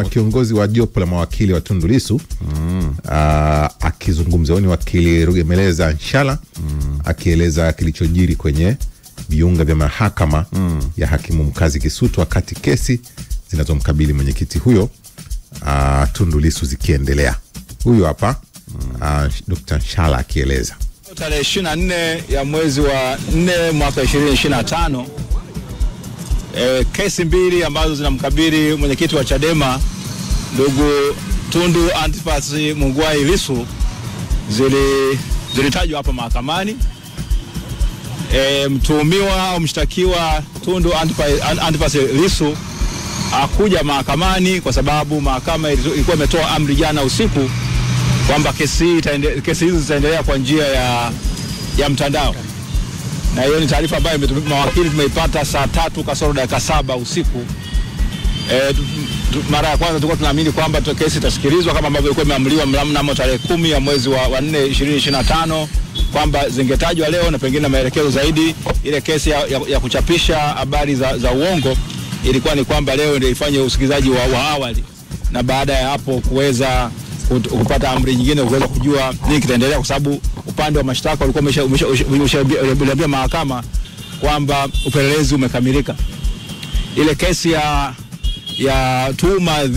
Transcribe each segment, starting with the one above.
kiongozi wa jopo la mawakili wa Tundu Lissu akizungumza, ni wakili Rugemeleza Nshala akieleza kilichojiri kwenye viunga vya mahakama ya hakimu mkazi Kisutu wakati kesi zinazomkabili mwenyekiti huyo Tundu Lissu zikiendelea. Huyo hapa Dr. Nshala akieleza. Tarehe 24 ya mwezi wa 4 mwaka 2025 kesi mbili ambazo zinamkabili mwenyekiti wa Chadema ndugu Tundu Antipas Mugwai Lissu zilitajwa hapa mahakamani. Mtuhumiwa au mshtakiwa Tundu Antipas Lissu hakuja mahakamani kwa sababu mahakama ilikuwa imetoa amri jana usiku kwamba kesi hizi zitaendelea kwa njia ya mtandao. Na hiyo ni taarifa ambayo mawakili tumeipata saa 3:07 usiku. Mara ya kwanza tulikuwa tunaamini kwamba kesi itasikilizwa kama ambavyo ilikuwa imeamriwa mnamo tarehe 10 ya mwezi wa 4 2025 kwamba zingetajwa leo na pengine maelekezo zaidi. Ile kesi ya kuchapisha habari za uongo ilikuwa ni kwamba leo ndio ifanye usikilizaji wa awali, na baada ya hapo kuweza kupata amri nyingine kuweza kujua nini kitaendelea, kwa sababu upande wa mashtaka walikuwa umeshaambia mahakama kwamba upelelezi umekamilika. Ile kesi ya tuhuma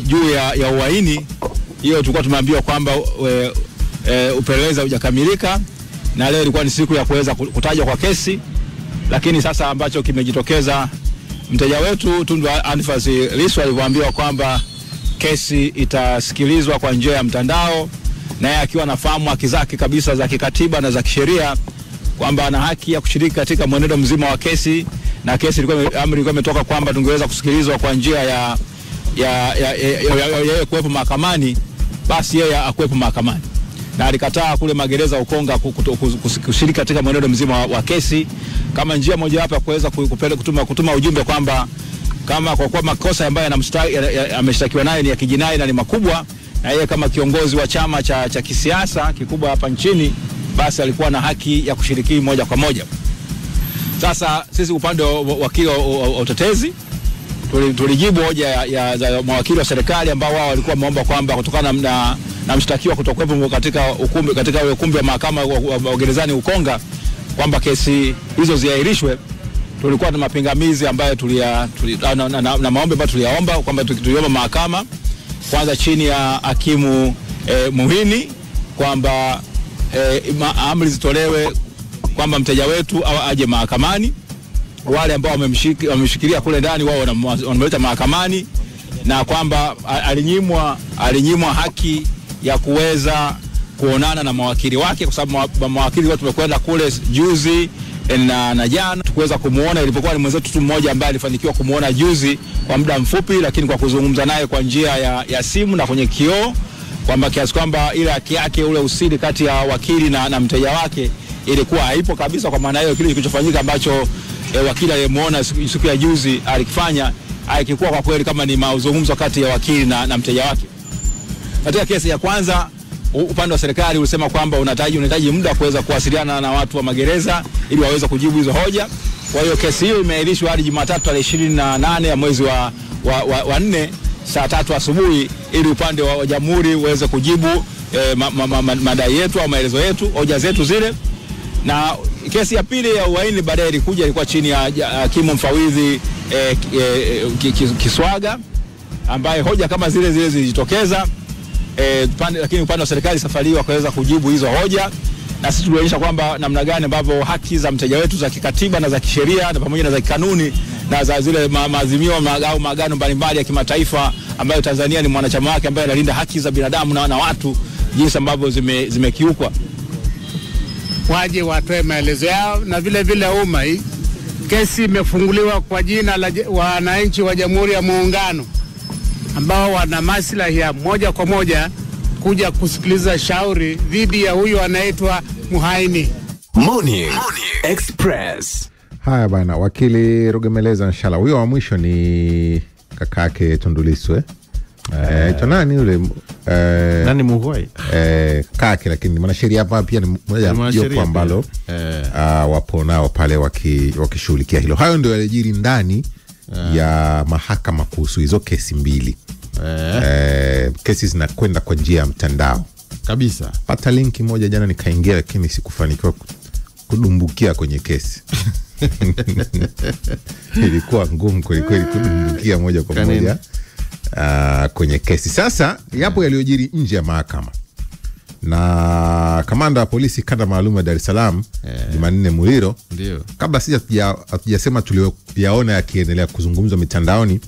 juu ya uhaini, hiyo tulikuwa tumeambiwa kwamba upelelezi hujakamilika, na leo ilikuwa ni siku ya kuweza kutajwa kwa kesi. Lakini sasa ambacho kimejitokeza, mteja wetu Tundu Antipas Lissu alivyoambiwa kwamba kesi itasikilizwa kwa njia ya mtandao, na yeye akiwa anafahamu haki zake kabisa za kikatiba na za kisheria kwamba ana haki ya kushiriki katika mwenendo mzima wa kesi, na kesi ilikuwa imetoka kwamba tungeweza kusikilizwa kwa njia ya kuwepo mahakamani, basi yeye akuwepo mahakamani. Na alikataa kule magereza Ukonga kushiriki katika mwenendo mzima wa kesi kama njia moja hapa kuweza kutuma ujumbe kwamba kama kwa kuwa makosa ambayo ameshtakiwa naye ni ya kijinai na ni makubwa, na yeye kama kiongozi wa chama cha kisiasa kikubwa hapa nchini, basi alikuwa na haki ya kushiriki moja kwa moja. Sasa sisi upande wa wakili wa utetezi tulijibu hoja ya mawakili wa serikali ambao wao walikuwa wameomba kwamba kutokana na mshtakiwa kutokuwepo katika ukumbi wa mahakama wa gerezani Ukonga kwamba kesi hizo ziahirishwe. Tulikuwa na mapingamizi ambayo na maombi ambayo tuliyaomba kwamba tuliomba mahakama kwanza chini ya hakimu Muhini kwamba amri zitolewe kwamba mteja wetu aje mahakamani, wale ambao wamemshikilia kule ndani wao wanameleta mahakamani, na kwamba alinyimwa haki ya kuweza kuonana na mawakili wake, kwa sababu mawakili wote tumekwenda kule juzi na jana tukuweza kumuona, ilipokuwa ni mwenzetu tu mmoja ambaye alifanikiwa kumuona juzi kwa muda mfupi, lakini kwa kuzungumza naye kwa njia ya simu na kwenye kioo, kwamba kiasi kwamba ile haki yake, ule usiri kati ya wakili na mteja wake ilikuwa haipo kabisa. Kwa maana hiyo kile kilichofanyika ambacho wakili aliyemuona siku ya juzi alikifanya haikikuwa kwa kweli kama ni mazungumzo kati ya wakili na mteja wake. Katika kesi ya kwanza upande wa serikali ulisema kwamba unahitaji muda kuweza kuwasiliana na watu wa magereza ili waweze kujibu hizo hoja. Kwa hiyo kesi hiyo imeahirishwa hadi Jumatatu tarehe 28 ya mwezi wa 4 saa 3 asubuhi ili upande wa jamhuri uweze kujibu madai yetu au maelezo yetu, hoja zetu zile. Na kesi ya pili ya uhaini baadaye ilikuwa chini ya hakimu mfawidhi Kiswaga, ambaye hoja kama zile zilijitokeza, lakini upande wa serikali safari wakaweza kujibu hizo hoja, na sisi tulionyesha kwamba namna gani ambavyo haki za mteja wetu za kikatiba na za kisheria na pamoja na za kanuni na za zile maazimio au maagano mbalimbali ya kimataifa ambayo Tanzania ni mwanachama wake, ambaye analinda haki za binadamu na wanawatu, jinsi ambavyo zimekiukwa. Waje watoe maelezo yao, na vile umma. Hii kesi imefunguliwa kwa jina la wananchi wa Jamhuri ya Muungano ambao wana maslahi ya moja kwa moja kuja kusikiliza shauri dhidi ya huyu anaitwa Muhaini. Morning Express. Haya bana, wakili Rugemeleza Nshala. Huyo wa mwisho ni kakake Tundu Lissu. Nani yule? Nani Mugwai? Kake, lakini mwanasheria hapa pia ni mmoja jopo ambalo wapo nao pale wakishughulikia hilo. Hayo ndio yalijiri ndani ya mahakama kuhusu hizo kesi mbili. kesi zinakwenda kwa njia ya mtandao kabisa. Pata linki moja jana nikaingia, lakini sikufanikiwa kudumbukia kwenye kesi. Ilikuwa ngumu kweli kweli kudumbukia moja kwa moja kwenye kesi. Sasa yapo yaliyojiri nje ya mahakama, na kamanda wa polisi kanda maalum ya Dar es Salaam Jumanne Muliro, ndio kabla hatujasema tuliyoyaona yakiendelea kuzungumzwa mitandaoni,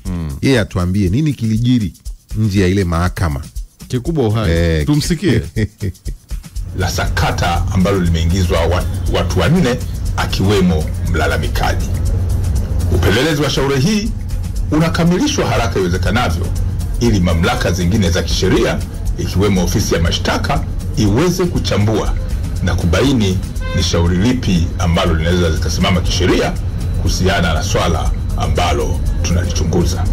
yeye atuambie nini kilijiri nje ya ile mahakama. Kikubwa uhai. Tumsikie. La sakata ambalo limeingizwa watu 4 akiwemo mlalamikaji. Upelelezi wa shauri hii unakamilishwa haraka iwezekanavyo ili mamlaka zingine za kisheria ikiwemo ofisi ya mashtaka iweze kuchambua na kubaini ni shauri lipi ambalo linaweza zikasimama kisheria kuhusiana na swala ambalo tunalichunguza.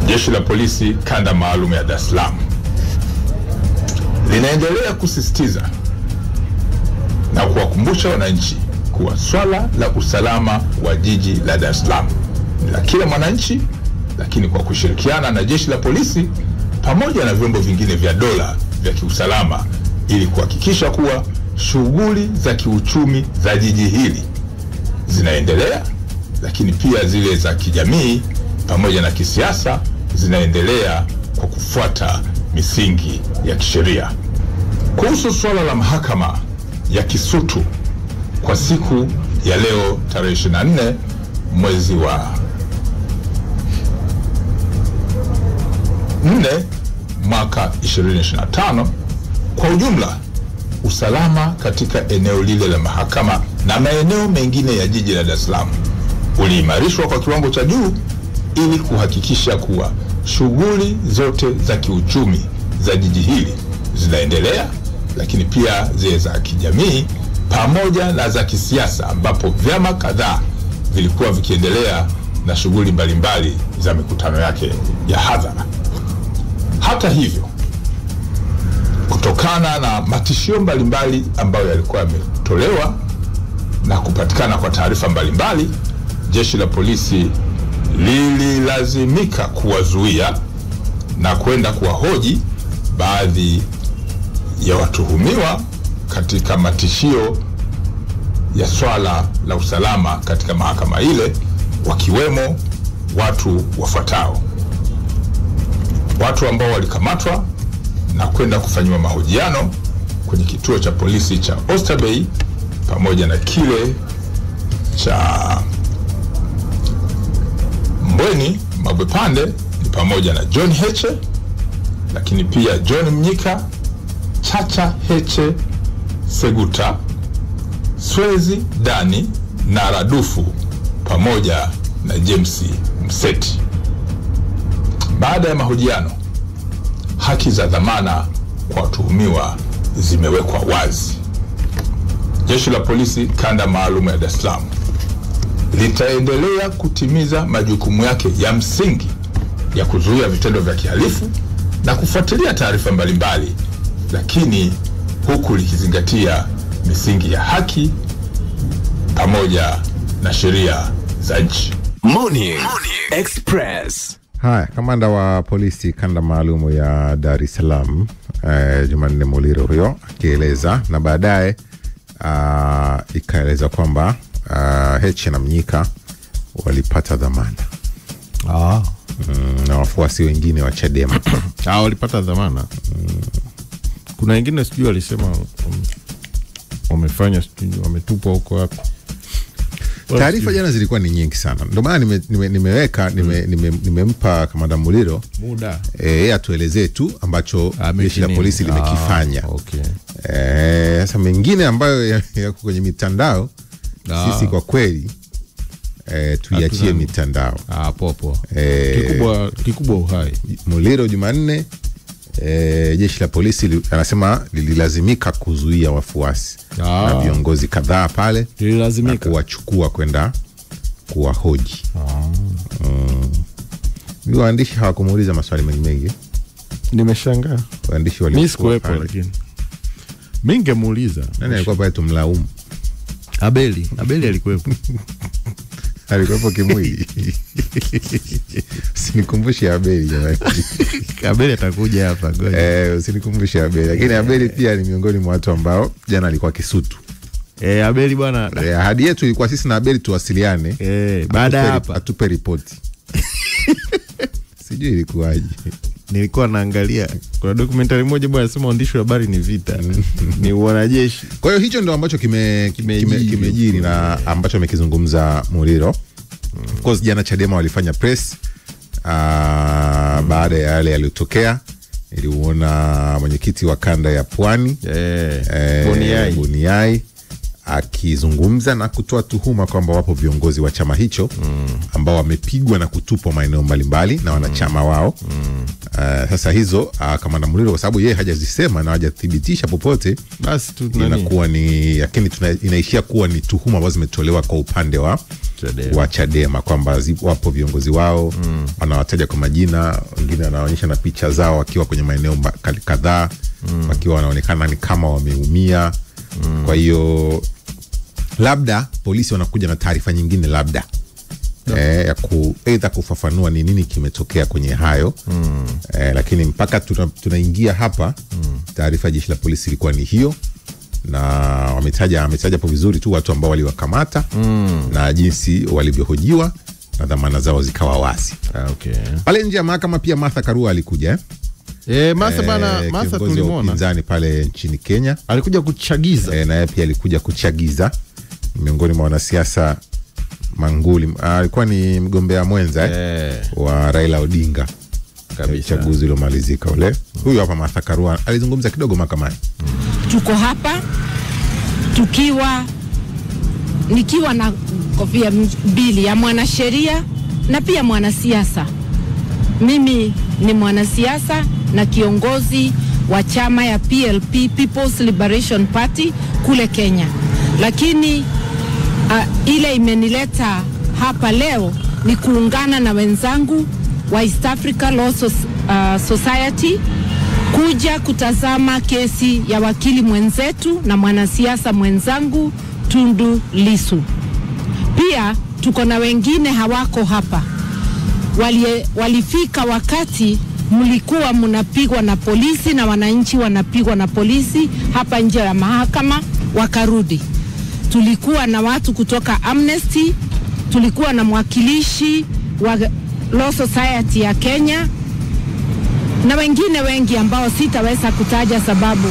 Jeshi la polisi kanda maalum ya Dar es Salaam linaendelea kusisitiza na kuwakumbusha wananchi kuwa swala la usalama wa jiji la Dar es Salaam ni la kila mwananchi, lakini kwa kushirikiana na jeshi la polisi pamoja na vyombo vingine vya dola vya kiusalama ili kuhakikisha kuwa shughuli za kiuchumi za jiji hili zinaendelea, lakini pia zile za kijamii pamoja na kisiasa zinaendelea kwa kufuata misingi ya kisheria. Kuhusu swala la mahakama ya Kisutu kwa siku ya leo tarehe 24 mwezi wa 4 mwaka 2025, kwa ujumla usalama katika eneo lile la mahakama na maeneo mengine ya jiji la Dar es Salaam uliimarishwa kwa kiwango cha juu ili kuhakikisha kuwa shughuli zote za kiuchumi za jiji hili zinaendelea, lakini pia zile za kijamii pamoja na za kisiasa, ambapo vyama kadhaa vilikuwa vikiendelea na shughuli mbalimbali za mikutano yake ya hadhara. Hata hivyo, kutokana na matishio mbalimbali ambayo yalikuwa yametolewa na kupatikana kwa taarifa mbalimbali, jeshi la polisi lililazimika kuwazuia na kwenda kuwahoji baadhi ya watuhumiwa katika matishio ya swala la usalama katika mahakama ile, wakiwemo watu wafuatao. Watu ambao walikamatwa na kwenda kufanyiwa mahojiano kwenye kituo cha polisi cha Oysterbay pamoja na kile cha Mbweni Mabwepande ni pamoja na John Heche, lakini pia John Mnyika, Chacha Heche Seguta, Swezi Dani na Radufu pamoja na James Mseti. Baada ya mahojiano, haki za dhamana kwa watuhumiwa zimewekwa wazi. Jeshi la polisi kanda maalum ya Dar es Salaam litaendelea kutimiza majukumu yake ya msingi ya kuzuia vitendo vya kihalifu na kufuatilia taarifa mbalimbali, lakini huku likizingatia misingi ya haki pamoja na sheria za nchi. Morning Express. Haya, kamanda wa polisi kanda maalum ya Dar es Salaam Jumanne Muliro huyo akieleza, na baadaye ikaeleza kwamba Heche na Mnyika walipata dhamana. Na wafuasi wengine wa Chadema walipata dhamana. Kuna wengine sijui walisema wamefanya sijui wametupwa huko wapi. Taarifa jana zilikuwa ni nyingi sana. Ndio maana nimempa kamanda Muliro muda atuelezee tu ambacho jeshi la polisi limekifanya. Okay. Sasa mengine ambayo yako kwenye mitandao sisi kwa kweli tuiachie mitandao. Popo. Kikubwa uhai. Muliro Jumanne, jeshi la polisi anasema lililazimika kuzuia wafuasi na viongozi kadhaa pale, lililazimika kuwachukua kwenda kuwahoji. Waandishi hawakumuuliza maswali mengi. Nimeshangaa. Waandishi mimi sikuwepo, lakini mimi ningemuuliza. Nani alikuwa pale tumlaumu? Abeli alikuwepo. alikuwepo kimwili. Usinikumbushe Abeli jamani. Abeli atakuja hapa ngoja. Usinikumbushe Abeli. Lakini Abeli pia ni miongoni mwa watu ambao jana alikuwa Kisutu. Abeli bwana. Ahadi yetu ilikuwa sisi na Abeli tuwasiliane. Baada hapa atupe ripoti. Sijui ilikuwaje. Nilikuwa naangalia kuna documentary moja bwana anasema waandishi wa habari ni vita. Ni wanajeshi. Kwa hiyo hicho ndio ambacho kimejiri na ambacho amekizungumza Muliro. Of course jana Chadema walifanya press baada ya yale yaliyotokea. Niliuona mwenyekiti wa kanda ya Pwani Buniai akizungumza na kutoa tuhuma kwamba wapo viongozi wa chama hicho ambao wamepigwa na kutupwa maeneo mbalimbali na wanachama wao. Sasa hizo Kamanda Muliro kwa sababu yeye hajazisema na hajathibitisha popote, basi inakuwa ni lakini inaishia kuwa ni tuhuma ambazo zimetolewa kwa upande wa Chadema kwamba wapo viongozi wao wanawataja kwa majina, wengine wanaonyesha na picha zao wakiwa kwenye maeneo kadhaa wakiwa wanaonekana ni kama wameumia. Kwa hiyo labda polisi wanakuja na taarifa nyingine labda ya either kufafanua ni nini kimetokea kwenye hayo. Lakini mpaka tunaingia hapa taarifa ya jeshi la polisi ilikuwa ni hiyo, na ametaja hapo vizuri tu watu ambao waliwakamata na jinsi walivyohojiwa na dhamana zao zikawa wazi. Pale nje ya mahakama pia Martha Karua alikuja. Martha tulimwona pinzani pale nchini Kenya alikuja kuchagiza. Na yeye pia alikuja kuchagiza miongoni mwa wanasiasa manguli. Alikuwa ni mgombea mwenza wa Raila Odinga kabisa. Chaguzi uliomalizika ule. Huyu hapa Martha Karua alizungumza kidogo mahakamani. Tuko hapa nikiwa na kofia mbili ya mwanasheria na pia mwanasiasa. Mimi ni mwanasiasa na kiongozi wa chama ya PLP, People's Liberation Party kule Kenya. Lakini ile imenileta hapa leo ni kuungana na wenzangu wa East Africa Law Society kuja kutazama kesi ya wakili mwenzetu na mwanasiasa mwenzangu Tundu Lissu. Pia tuko na wengine hawako hapa. Walifika wakati mlikuwa mnapigwa na polisi na wananchi wanapigwa na polisi hapa nje ya mahakama, wakarudi. Tulikuwa na watu kutoka Amnesty, tulikuwa na mwakilishi wa Law Society ya Kenya na wengine wengi ambao sitaweza kutaja sababu